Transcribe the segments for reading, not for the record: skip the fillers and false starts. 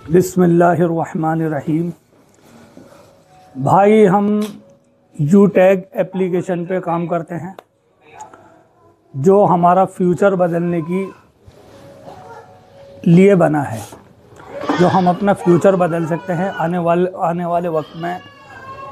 बिस्मिल्लाहिर्रहमानिर्रहीम। भाई, हम यूटैग एप्लीकेशन पे काम करते हैं जो हमारा फ्यूचर बदलने की लिए बना है, जो हम अपना फ्यूचर बदल सकते हैं आने वाले वक्त में।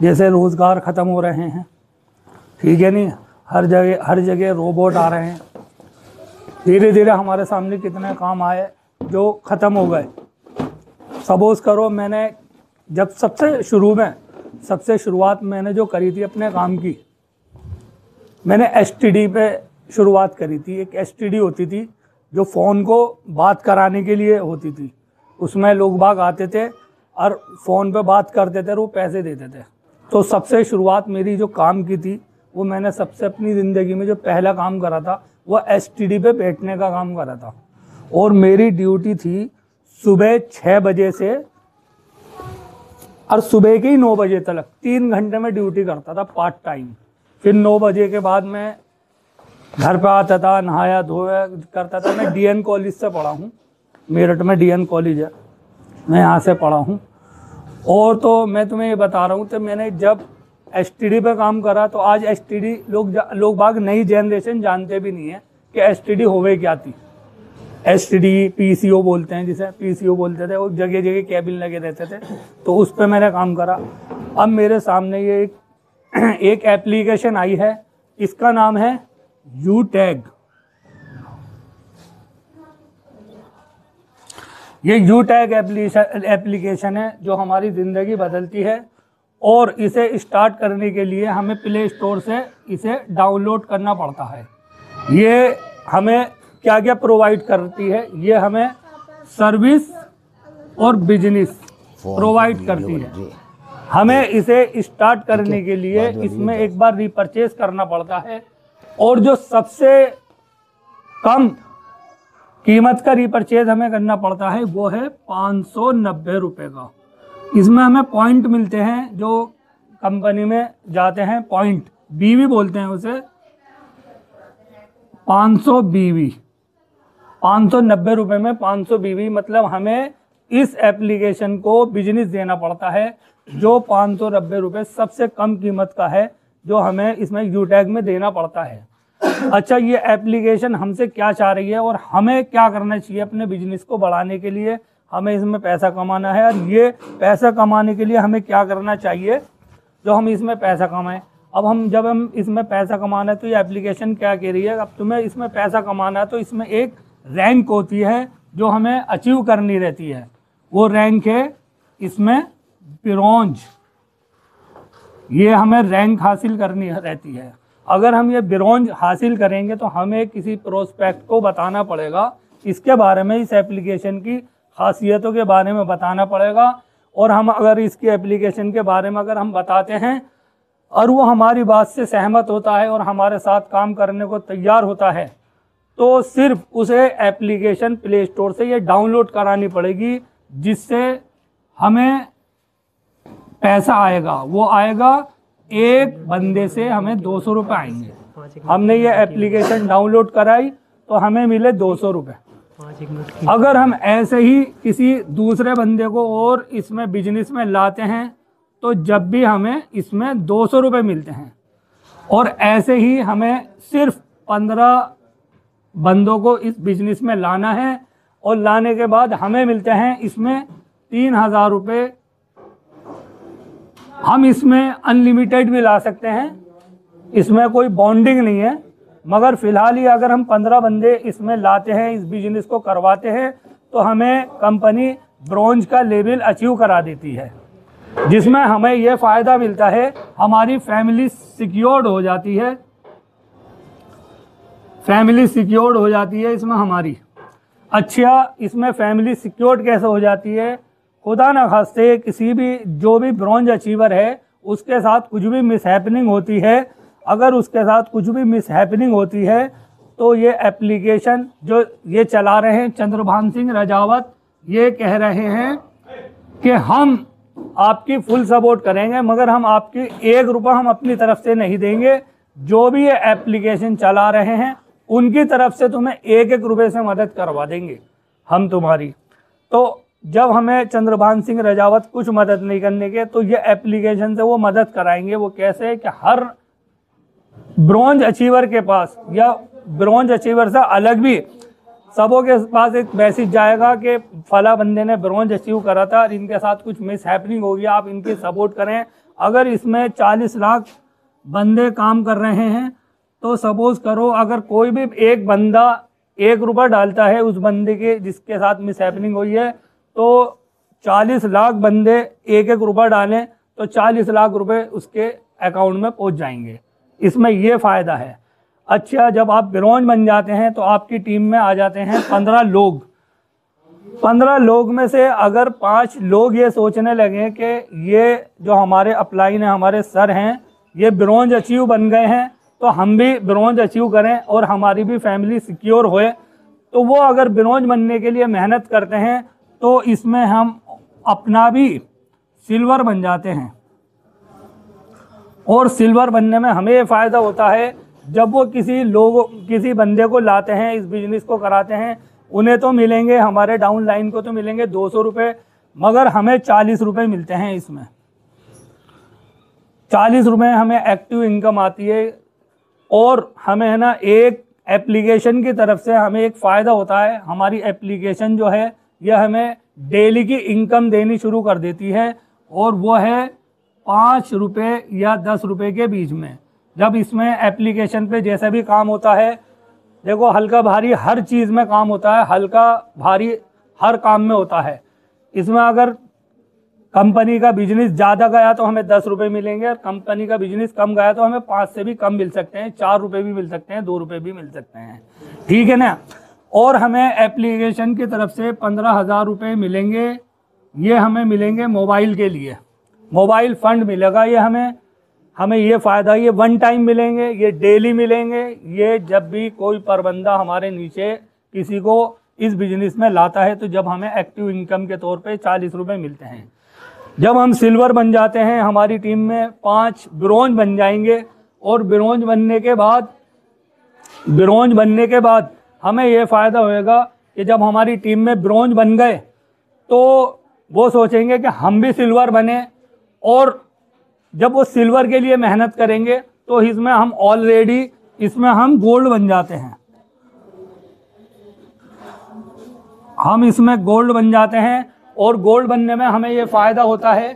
जैसे रोज़गार ख़त्म हो रहे हैं, ठीक है नहीं, हर जगह रोबोट आ रहे हैं। धीरे धीरे हमारे सामने कितने काम आए जो ख़त्म हो गए। सपोज़ करो, मैंने जब सबसे शुरुआत मैंने जो करी थी अपने काम की, मैंने एसटीडी पे शुरुआत करी थी। एक एसटीडी होती थी जो फ़ोन को बात कराने के लिए होती थी। उसमें लोग बाग आते थे और फ़ोन पे बात करते थे और वो पैसे देते थे। तो सबसे शुरुआत मेरी जो काम की थी, वो मैंने सबसे अपनी ज़िंदगी में जो पहला काम करा था वो एसटीडी पे बैठने का काम करा था। और मेरी ड्यूटी थी सुबह 6 बजे से और सुबह के ही 9 बजे तक 3 घंटे में ड्यूटी करता था पार्ट टाइम। फिर 9 बजे के बाद मैं घर पे आता था, नहाया धोया करता था। मैं डीएन कॉलेज से पढ़ा हूँ, मेरठ में डीएन कॉलेज है, मैं यहाँ से पढ़ा हूँ। और तो मैं तुम्हें ये बता रहा हूँ, तो मैंने जब एसटीडी पे काम करा तो आज एसटीडी लोग बाग नई जनरेशन जानते भी नहीं है कि एसटीडी होवे क्या थी। एसटीडी पीसीओ बोलते हैं, जिसे पीसीओ बोलते थे। वो जगह जगह केबिन लगे रहते थे, तो उस पर मैंने काम करा। अब मेरे सामने ये एक एप्लीकेशन आई है, इसका नाम है यूटैग। ये यूटैग एप्लीकेशन है जो हमारी ज़िंदगी बदलती है। और इसे स्टार्ट करने के लिए हमें प्ले स्टोर से इसे डाउनलोड करना पड़ता है। ये हमें क्या क्या प्रोवाइड करती है, ये हमें सर्विस और बिजनेस प्रोवाइड करती है। हमें इसे स्टार्ट करने के लिए इसमें एक बार रीपरचेज करना पड़ता है। और जो सबसे कम कीमत का रीपरचेज हमें करना पड़ता है वो है 590 रुपये का। इसमें हमें पॉइंट मिलते हैं, जो कंपनी में जाते हैं पॉइंट, बीवी बोलते हैं उसे, 500 बीवी। 590 रुपये में 500 बीवी, मतलब हमें इस एप्लीकेशन को बिजनेस देना पड़ता है जो 590 रुपये सबसे कम कीमत का है, जो हमें इसमें यूटैग में देना पड़ता है। अच्छा, ये एप्लीकेशन हमसे क्या चाह रही है और हमें क्या करना चाहिए अपने बिजनेस को बढ़ाने के लिए? हमें इसमें पैसा कमाना है, और ये पैसा कमाने के लिए हमें क्या करना चाहिए जो हम इसमें पैसा कमाएं। अब जब हम इसमें पैसा कमाना है तो ये एप्लीकेशन क्या कह रही है, अब तुम्हें इसमें पैसा कमाना है तो इसमें एक रैंक होती है जो हमें अचीव करनी रहती है। वो रैंक है इसमें ब्रोंज। ये हमें रैंक हासिल करनी रहती है। अगर हम ये ब्रोंज हासिल करेंगे तो हमें किसी प्रोस्पेक्ट को बताना पड़ेगा इसके बारे में, इस एप्लीकेशन की खासियतों के बारे में बताना पड़ेगा। और हम अगर इसकी एप्लीकेशन के बारे में अगर हम बताते हैं और वो हमारी बात से सहमत होता है और हमारे साथ काम करने को तैयार होता है, तो सिर्फ उसे एप्लीकेशन प्ले स्टोर से ये डाउनलोड करानी पड़ेगी, जिससे हमें पैसा आएगा। वो आएगा, एक बंदे से हमें 200 रुपये आएंगे। हमने ये एप्लीकेशन डाउनलोड कराई तो हमें मिले 200 रुपये। अगर हम ऐसे ही किसी दूसरे बंदे को और इसमें बिजनेस में लाते हैं तो जब भी हमें इसमें 200 रुपये मिलते हैं। और ऐसे ही हमें सिर्फ 15 बंदों को इस बिजनेस में लाना है, और लाने के बाद हमें मिलते हैं इसमें 3000 रुपये। हम इसमें अनलिमिटेड भी ला सकते हैं, इसमें कोई बॉन्डिंग नहीं है। मगर फ़िलहाल ही अगर हम 15 बंदे इसमें लाते हैं, इस बिजनेस को करवाते हैं, तो हमें कंपनी ब्रोंज का लेवल अचीव करा देती है, जिसमें हमें यह फ़ायदा मिलता है, हमारी फैमिली सिक्योर्ड हो जाती है। फैमिली सिक्योर्ड हो जाती है इसमें हमारी। अच्छा, इसमें फैमिली सिक्योर्ड कैसे हो जाती है? खुदा न खास्ते किसी भी जो भी ब्रोंज अचीवर है उसके साथ कुछ भी मिसहैपनिंग होती है, अगर उसके साथ कुछ भी मिसहैपनिंग होती है तो ये एप्लीकेशन जो ये चला रहे हैं चंद्रभान सिंह रजावत, ये कह रहे हैं कि हम आपकी फुल सपोर्ट करेंगे, मगर हम आपकी 1 रुपया हम अपनी तरफ से नहीं देंगे। जो भी ये एप्लीकेशन चला रहे हैं उनकी तरफ से तुम्हें 1-1 रुपये से मदद करवा देंगे। हम तुम्हारी। तो जब हमें चंद्रभान सिंह रजावत कुछ मदद नहीं करने के, तो ये एप्लीकेशन से वो मदद कराएंगे। वो कैसे कि हर ब्रॉन्ज अचीवर के पास या ब्रॉन्ज अचीवर से अलग भी सबों के पास एक मैसेज जाएगा कि फला बंदे ने ब्रॉन्ज अचीव करा था और इनके साथ कुछ मिस हैपनिंग हो गया, आप इनकी सपोर्ट करें। अगर इसमें 40 लाख बंदे काम कर रहे हैं तो सपोज करो अगर कोई भी एक बंदा 1 रुपया डालता है उस बंदे के जिसके साथ मिस हैपनिंग हुई है, तो 40 लाख बंदे 1-1 रुपया डालें तो 40 लाख रुपए उसके अकाउंट में पहुंच जाएंगे। इसमें ये फ़ायदा है। अच्छा, जब आप ब्रॉन्ज बन जाते हैं तो आपकी टीम में आ जाते हैं 15 लोग। 15 लोग में से अगर 5 लोग ये सोचने लगे कि ये जो हमारे अपलाइन है, हमारे सर हैं, ये ब्रॉन्ज अचीव बन गए हैं तो हम भी ब्रॉन्ज अचीव करें और हमारी भी फैमिली सिक्योर होए, तो वो अगर ब्रॉन्ज बनने के लिए मेहनत करते हैं तो इसमें हम अपना भी सिल्वर बन जाते हैं। और सिल्वर बनने में हमें ये फ़ायदा होता है, जब वो किसी बंदे को लाते हैं, इस बिजनेस को कराते हैं, उन्हें तो मिलेंगे, हमारे डाउन लाइन को तो मिलेंगे 200 रुपये, मगर हमें 40 रुपये मिलते हैं। इसमें 40 रुपये हमें एक्टिव इनकम आती है। और हमें है ना एक एप्लीकेशन की तरफ से हमें एक फ़ायदा होता है, हमारी एप्लीकेशन जो है यह हमें डेली की इनकम देनी शुरू कर देती है, और वो है 5 रुपये या 10 रुपये के बीच में। जब इसमें एप्लीकेशन पे जैसा भी काम होता है, देखो हल्का भारी हर चीज़ में काम होता है, हल्का भारी हर काम में होता है। इसमें अगर कंपनी का बिजनेस ज़्यादा गया तो हमें 10 रुपये मिलेंगे, और कंपनी का बिजनेस कम गया तो हमें 5 से भी कम मिल सकते हैं, 4 रुपये भी मिल सकते हैं, 2 रुपये भी मिल सकते हैं, ठीक है ना। और हमें एप्लीकेशन की तरफ से 15,000 रुपये मिलेंगे। ये हमें मिलेंगे मोबाइल के लिए, मोबाइल फंड मिलेगा। ये हमें ये फ़ायदा, ये 1 टाइम मिलेंगे, ये डेली मिलेंगे। ये जब भी कोई परबंदा हमारे नीचे किसी को इस बिजनेस में लाता है तो जब हमें एक्टिव इनकम के तौर पे 40 रुपये मिलते हैं। जब हम सिल्वर बन जाते हैं, हमारी टीम में 5 ब्रॉन्ज बन जाएंगे, और ब्रॉन्ज बनने के बाद हमें ये फ़ायदा होएगा कि जब हमारी टीम में ब्रॉन्ज बन गए तो वो सोचेंगे कि हम भी सिल्वर बने, और जब वो सिल्वर के लिए मेहनत करेंगे तो इसमें हम ऑलरेडी इसमें हम गोल्ड बन जाते हैं। हम इसमें गोल्ड बन जाते हैं, और गोल्ड बनने में हमें ये फ़ायदा होता है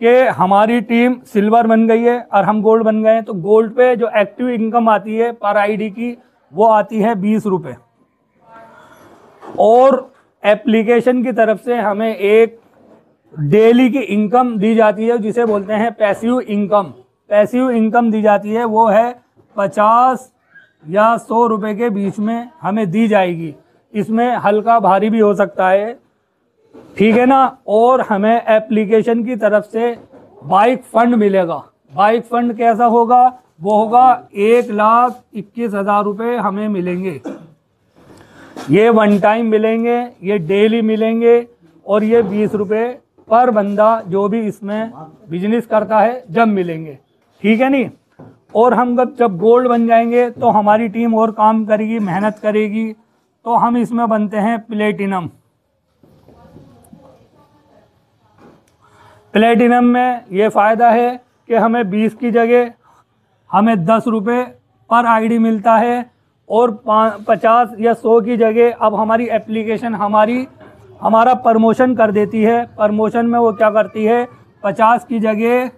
कि हमारी टीम सिल्वर बन गई है और हम गोल्ड बन गए हैं, तो गोल्ड पे जो एक्टिव इनकम आती है पर आईडी की, वो आती है 20 रुपये। और एप्लीकेशन की तरफ से हमें एक डेली की इनकम दी जाती है जिसे बोलते हैं पैसिव इनकम। पैसिव इनकम दी जाती है, वो है 50 या 100 रुपये के बीच में हमें दी जाएगी। इसमें हल्का भारी भी हो सकता है, ठीक है ना। और हमें एप्लीकेशन की तरफ से बाइक फंड मिलेगा। बाइक फंड कैसा होगा? वो होगा 1,21,000 रुपये हमें मिलेंगे। ये 1 टाइम मिलेंगे, ये डेली मिलेंगे, और ये 20 रुपये पर बंदा जो भी इसमें बिजनेस करता है जब मिलेंगे, ठीक है नी। और हम जब गोल्ड बन जाएंगे तो हमारी टीम और काम करेगी, मेहनत करेगी, तो हम इसमें बनते हैं प्लेटिनम। प्लेटिनम में ये फ़ायदा है कि हमें 20 की जगह हमें 10 रुपये पर आईडी मिलता है, और 50 या 100 की जगह अब हमारी एप्लीकेशन हमारा प्रमोशन कर देती है। प्रमोशन में वो क्या करती है, 50 की जगह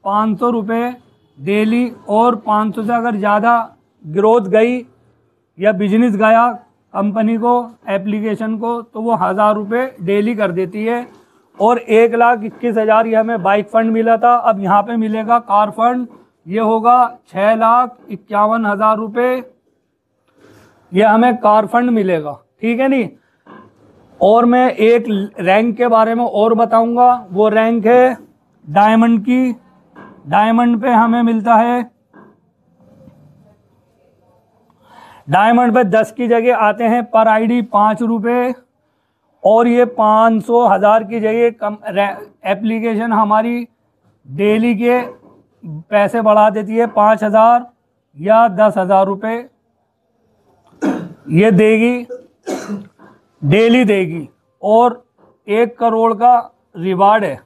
500 रुपये डेली, और 500 से अगर ज़्यादा ग्रोथ गई या बिजनेस गया कंपनी को, एप्लीकेशन को, तो वो 1000 रुपये डेली कर देती है। और 1,21,000 ये हमें बाइक फंड मिला था, अब यहाँ पे मिलेगा कार फंड, ये होगा 6,51,000 रुपये, ये हमें कार फंड मिलेगा, ठीक है नी। और मैं एक रैंक के बारे में और बताऊंगा, वो रैंक है डायमंड की। डायमंड पे हमें मिलता है, डायमंड पे 10 की जगह आते हैं पर आईडी 5 रुपये, और ये 500,000 की जगह एप्लीकेशन हमारी डेली के पैसे बढ़ा देती है, 5,000 या 10,000 रुपये ये देगी। डेली देगी और 1 करोड़ का रिवार्ड है